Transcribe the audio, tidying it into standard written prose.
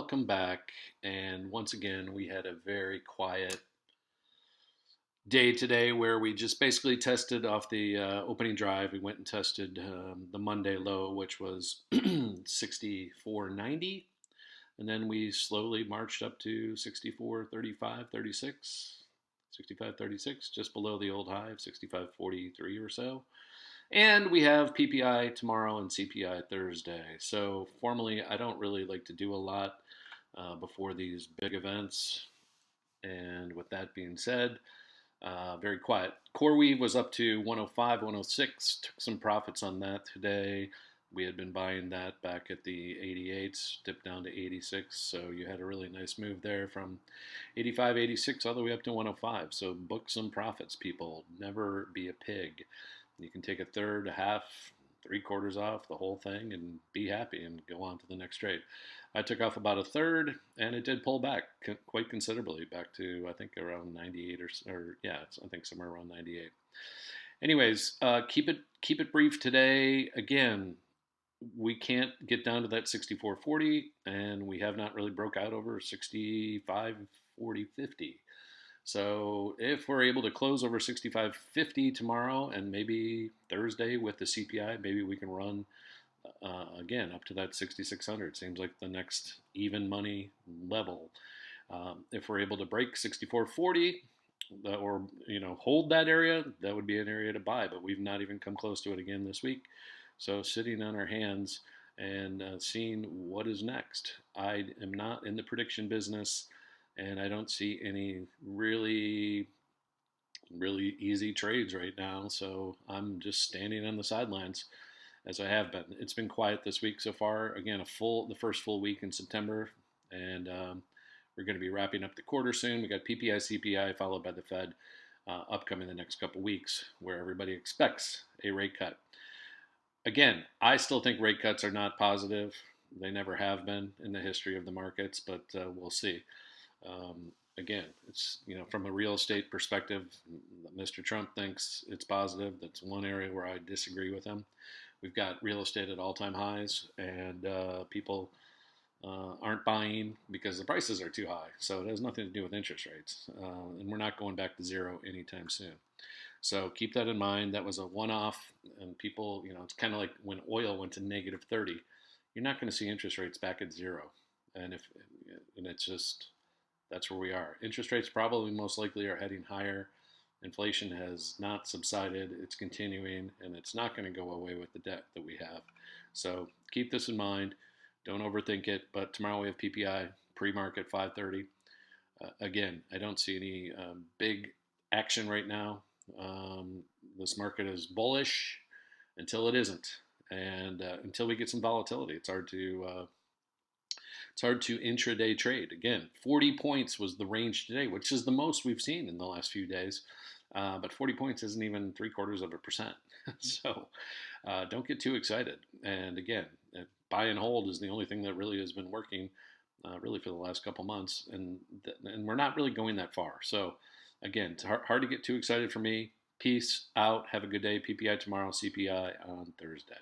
welcome back. And once again, we had a very quiet day today where we just basically tested off the opening drive. We went and tested the Monday low, which was 64.90. And then we slowly marched up to 64.35, 36, 65.36, just below the old high of 65.43 or so. And we have PPI tomorrow and CPI Thursday. So formally, I don't really like to do a lot before these big events. And with that being said, very quiet. CoreWeave was up to 105, 106. Took some profits on that today. We had been buying that back at the 88s, dipped down to 86. So you had a really nice move there from 85, 86 all the way up to 105. So book some profits, people. Never be a pig. You can take a third, a half, three quarters off the whole thing and be happy and go on to the next trade. I took off about a third and it did pull back quite considerably back to I think around 98 or yeah, I think somewhere around 98. Anyways, keep it brief today. Again, we can't get down to that 64.40 and we have not really broke out over 65.40, 50. So if we're able to close over 65.50 tomorrow and maybe Thursday with the CPI, maybe we can run again up to that 6,600. Seems like the next even money level. If we're able to break 64.40 or hold that area, that would be an area to buy. But we've not even come close to it again this week. So sitting on our hands and seeing what is next. I am not in the prediction business. And I don't see any really easy trades right now. So I'm just standing on the sidelines as I have been. It's been quiet this week so far. Again, the first full week in September. And we're going to be wrapping up the quarter soon. We got PPI, CPI, followed by the Fed upcoming the next couple weeks, where everybody expects a rate cut. Again, I still think rate cuts are not positive. They never have been in the history of the markets, but we'll see. Again, it's, from a real estate perspective, Mr. Trump thinks it's positive. That's one area where I disagree with him. We've got real estate at all-time highs, and people aren't buying because the prices are too high. So it has nothing to do with interest rates. And we're not going back to zero anytime soon. So keep that in mind. That was a one-off, and people, it's kind of like when oil went to negative 30. You're not going to see interest rates back at zero. And it's just... that's where we are. Interest rates probably most likely are heading higher. Inflation has not subsided. It's continuing, and it's not going to go away with the debt that we have. So keep this in mind. Don't overthink it. But tomorrow we have PPI, pre-market 5:30. Again, I don't see any big action right now. This market is bullish until it isn't. And until we get some volatility, it's hard to intraday trade. Again, 40 points was the range today, which is the most we've seen in the last few days. But 40 points isn't even 0.75%. So don't get too excited. And again, buy and hold is the only thing that really has been working really for the last couple months. And we're not really going that far. So again, it's hard to get too excited for me. Peace out. Have a good day. PPI tomorrow, CPI on Thursday.